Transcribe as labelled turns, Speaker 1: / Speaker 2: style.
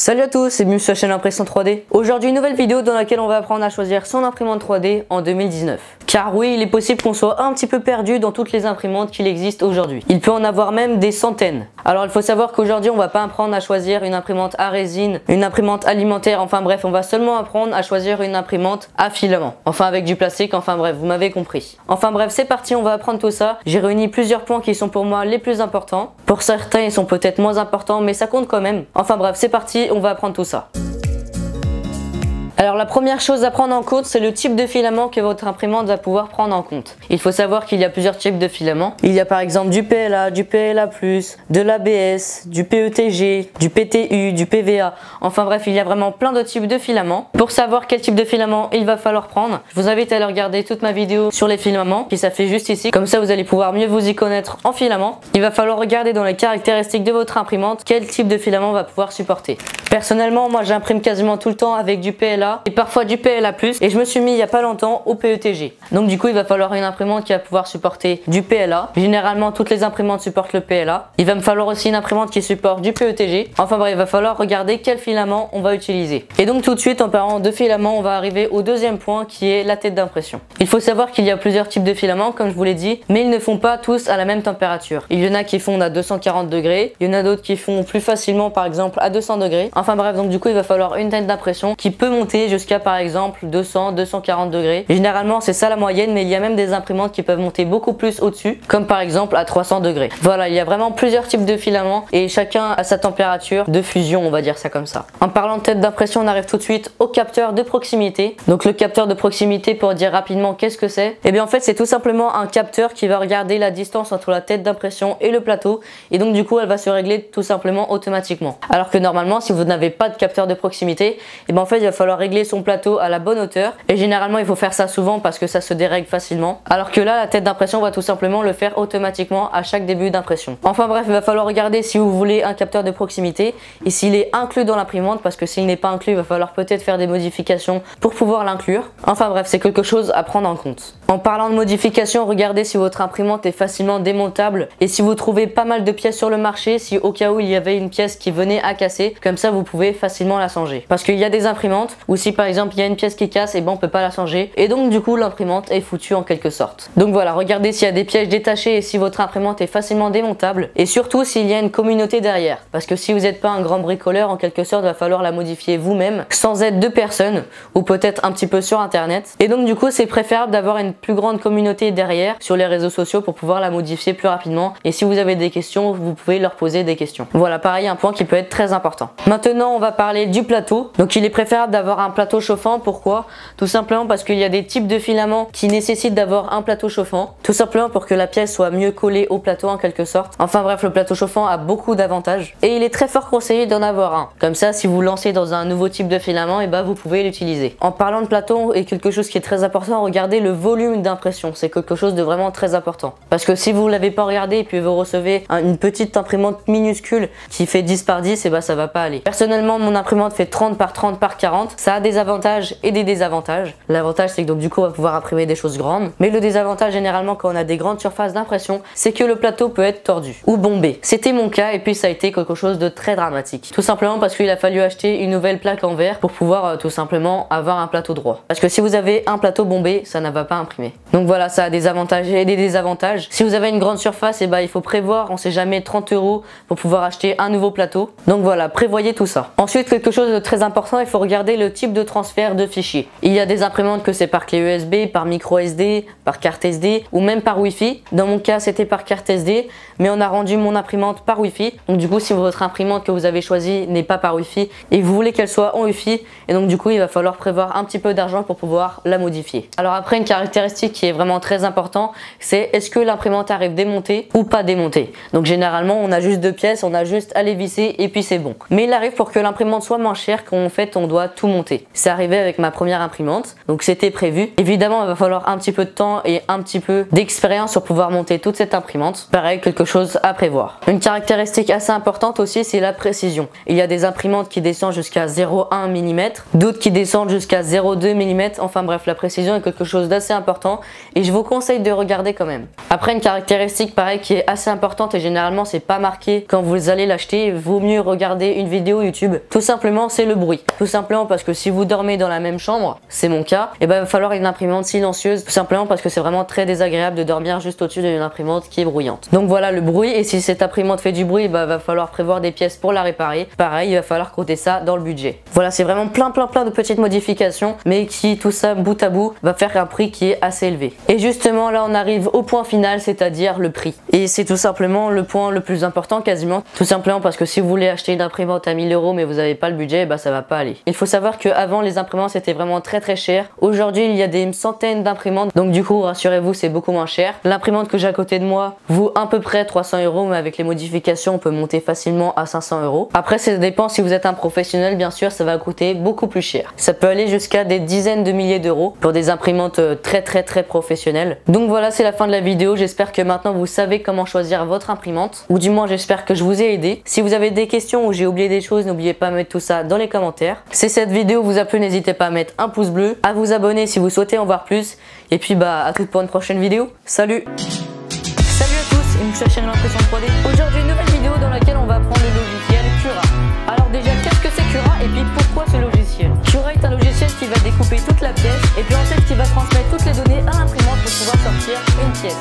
Speaker 1: Salut à tous et bienvenue sur la chaîne Impression 3D. Aujourd'hui une nouvelle vidéo dans laquelle on va apprendre à choisir son imprimante 3D en 2019. Car oui, il est possible qu'on soit un petit peu perdu dans toutes les imprimantes qu'il existe aujourd'hui. Il peut en avoir même des centaines. Alors il faut savoir qu'aujourd'hui on va pas apprendre à choisir une imprimante à résine, une imprimante alimentaire, enfin bref, on va seulement apprendre à choisir une imprimante à filament. Enfin avec du plastique, enfin bref, vous m'avez compris. Enfin bref, c'est parti, on va apprendre tout ça. J'ai réuni plusieurs points qui sont pour moi les plus importants. Pour certains, ils sont peut-être moins importants, mais ça compte quand même. Enfin bref, c'est parti, on va apprendre tout ça. Alors la première chose à prendre en compte, c'est le type de filament que votre imprimante va pouvoir prendre en compte. Il faut savoir qu'il y a plusieurs types de filaments. Il y a par exemple du PLA, du PLA+, de l'ABS, du PETG, du PTU, du PVA. Enfin bref, il y a vraiment plein de types de filaments. Pour savoir quel type de filament il va falloir prendre, je vous invite à aller regarder toute ma vidéo sur les filaments qui s'affiche juste ici. Comme ça, vous allez pouvoir mieux vous y connaître en filament. Il va falloir regarder dans les caractéristiques de votre imprimante quel type de filament va pouvoir supporter. Personnellement, moi j'imprime quasiment tout le temps avec du PLA et parfois du PLA+, et je me suis mis il y a pas longtemps au PETG. Donc du coup il va falloir une imprimante qui va pouvoir supporter du PLA. Généralement toutes les imprimantes supportent le PLA. Il va me falloir aussi une imprimante qui supporte du PETG. Enfin bref, il va falloir regarder quel filament on va utiliser. Et donc tout de suite en parlant de filaments, on va arriver au deuxième point qui est la tête d'impression. Il faut savoir qu'il y a plusieurs types de filaments comme je vous l'ai dit, mais ils ne font pas tous à la même température. Il y en a qui fondent à 240 degrés, il y en a d'autres qui font plus facilement par exemple à 200 degrés. Enfin bref, donc du coup il va falloir une tête d'impression qui peut monter jusqu'à par exemple 200-240 degrés. Et généralement c'est ça la moyenne, mais il y a même des imprimantes qui peuvent monter beaucoup plus au-dessus, comme par exemple à 300 degrés. Voilà, il y a vraiment plusieurs types de filaments et chacun a sa température de fusion, on va dire ça comme ça. En parlant de tête d'impression, on arrive tout de suite au capteur de proximité. Donc le capteur de proximité, pour dire rapidement qu'est-ce que c'est, et bien en fait c'est tout simplement un capteur qui va regarder la distance entre la tête d'impression et le plateau, et donc du coup elle va se régler tout simplement automatiquement. Alors que normalement si vous n'avez pas de capteur de proximité, et bien en fait il va falloir régler son plateau à la bonne hauteur, et généralement il faut faire ça souvent parce que ça se dérègle facilement, alors que là la tête d'impression va tout simplement le faire automatiquement à chaque début d'impression. Enfin bref, il va falloir regarder si vous voulez un capteur de proximité et s'il est inclus dans l'imprimante, parce que s'il n'est pas inclus il va falloir peut-être faire des modifications pour pouvoir l'inclure. Enfin bref, c'est quelque chose à prendre en compte. En parlant de modifications, regardez si votre imprimante est facilement démontable et si vous trouvez pas mal de pièces sur le marché, si au cas où il y avait une pièce qui venait à casser, comme ça vous pouvez facilement la changer. Parce qu'il y a des imprimantes où si par exemple il y a une pièce qui casse, et ben on peut pas la changer, et donc du coup l'imprimante est foutue en quelque sorte. Donc voilà, regardez s'il y a des pièges détachés et si votre imprimante est facilement démontable, et surtout s'il y a une communauté derrière, parce que si vous n'êtes pas un grand bricoleur, en quelque sorte il va falloir la modifier vous-même sans aide de personne, ou peut-être un petit peu sur internet, et donc du coup c'est préférable d'avoir une plus grande communauté derrière sur les réseaux sociaux pour pouvoir la modifier plus rapidement, et si vous avez des questions vous pouvez leur poser des questions. Voilà, pareil, un point qui peut être très important. Maintenant on va parler du plateau. Donc il est préférable d'avoir un plateau chauffant. Pourquoi? Tout simplement parce qu'il y a des types de filaments qui nécessitent d'avoir un plateau chauffant, tout simplement pour que la pièce soit mieux collée au plateau en quelque sorte. Enfin bref, le plateau chauffant a beaucoup d'avantages et il est très fort conseillé d'en avoir un. Comme ça, si vous lancez dans un nouveau type de filament, et ben vous pouvez l'utiliser. En parlant de plateau, et quelque chose qui est très important, regardez le volume d'impression. C'est quelque chose de vraiment très important. Parce que si vous l'avez pas regardé et puis vous recevez une petite imprimante minuscule qui fait 10 par 10, et ben ça va pas aller. Personnellement, mon imprimante fait 30 par 30 par 40. Ça a des avantages et des désavantages. L'avantage c'est que donc du coup on va pouvoir imprimer des choses grandes, mais le désavantage généralement quand on a des grandes surfaces d'impression, c'est que le plateau peut être tordu ou bombé. C'était mon cas et puis ça a été quelque chose de très dramatique. Tout simplement parce qu'il a fallu acheter une nouvelle plaque en verre pour pouvoir tout simplement avoir un plateau droit. Parce que si vous avez un plateau bombé, ça ne va pas imprimer. Donc voilà, ça a des avantages et des désavantages. Si vous avez une grande surface, et ben il faut prévoir, on sait jamais, 30 € pour pouvoir acheter un nouveau plateau. Donc voilà, prévoyez tout ça. Ensuite, quelque chose de très important, il faut regarder le type de transfert de fichiers. Il y a des imprimantes que c'est par clé USB, par micro SD, par carte SD ou même par Wi-Fi. Dans mon cas c'était par carte SD, mais on a rendu mon imprimante par Wi-Fi. Donc du coup si votre imprimante que vous avez choisie n'est pas par Wi-Fi et vous voulez qu'elle soit en Wi-Fi, et donc du coup il va falloir prévoir un petit peu d'argent pour pouvoir la modifier. Alors après, une caractéristique qui est vraiment très important, c'est est-ce que l'imprimante arrive démontée ou pas démontée. Donc généralement on a juste deux pièces, on a juste à les visser et puis c'est bon. Mais il arrive pour que l'imprimante soit moins chère qu'en fait on doit tout monter. monter. C'est arrivé avec ma première imprimante, donc c'était prévu. Évidemment, il va falloir un petit peu de temps et un petit peu d'expérience pour pouvoir monter toute cette imprimante. Pareil, quelque chose à prévoir. Une caractéristique assez importante aussi, c'est la précision. Il y a des imprimantes qui descendent jusqu'à 0,1 mm, d'autres qui descendent jusqu'à 0,2 mm. Enfin bref, la précision est quelque chose d'assez important et je vous conseille de regarder quand même. Après, une caractéristique pareil qui est assez importante et généralement c'est pas marqué quand vous allez l'acheter, vaut mieux regarder une vidéo YouTube. Tout simplement, c'est le bruit. Tout simplement parce que si vous dormez dans la même chambre, c'est mon cas, et ben il va falloir une imprimante silencieuse. Tout simplement parce que c'est vraiment très désagréable de dormir juste au-dessus d'une imprimante qui est bruyante. Donc voilà le bruit, et si cette imprimante fait du bruit, bah, va falloir prévoir des pièces pour la réparer. Pareil, il va falloir compter ça dans le budget. Voilà, c'est vraiment plein de petites modifications, mais qui tout ça bout à bout va faire un prix qui est assez élevé. Et justement là on arrive au point final, c'est-à-dire le prix. Et c'est tout simplement le point le plus important quasiment. Tout simplement parce que si vous voulez acheter une imprimante à 1000 € mais vous n'avez pas le budget, bah ça va pas aller. Il faut savoir qu'avant les imprimantes c'était vraiment très cher. Aujourd'hui il y a des centaines d'imprimantes, donc du coup rassurez-vous, c'est beaucoup moins cher. L'imprimante que j'ai à côté de moi vaut à peu près 300 €, mais avec les modifications on peut monter facilement à 500 €. Après ça dépend, si vous êtes un professionnel bien sûr ça va coûter beaucoup plus cher. Ça peut aller jusqu'à des dizaines de milliers d'euros pour des imprimantes très professionnelles. Donc voilà, c'est la fin de la vidéo. J'espère que maintenant vous savez comment choisir votre imprimante, ou du moins j'espère que je vous ai aidé. Si vous avez des questions ou j'ai oublié des choses, n'oubliez pas de mettre tout ça dans les commentaires. Si cette vidéo vous a plu, n'hésitez pas à mettre un pouce bleu, à vous abonner si vous souhaitez en voir plus, et puis bah à toutes pour une prochaine vidéo. Salut! Salut à tous, une nouvelle chaîne d'impression 3D. Aujourd'hui une nouvelle vidéo dans laquelle on va apprendre le logiciel Cura. Alors déjà, qu'est-ce que c'est Cura et puis pourquoi ce logiciel? Cura est un logiciel qui va découper toute la pièce et puis ensuite qui va transmettre toutes les données à l'imprimante pour pouvoir sortir une pièce.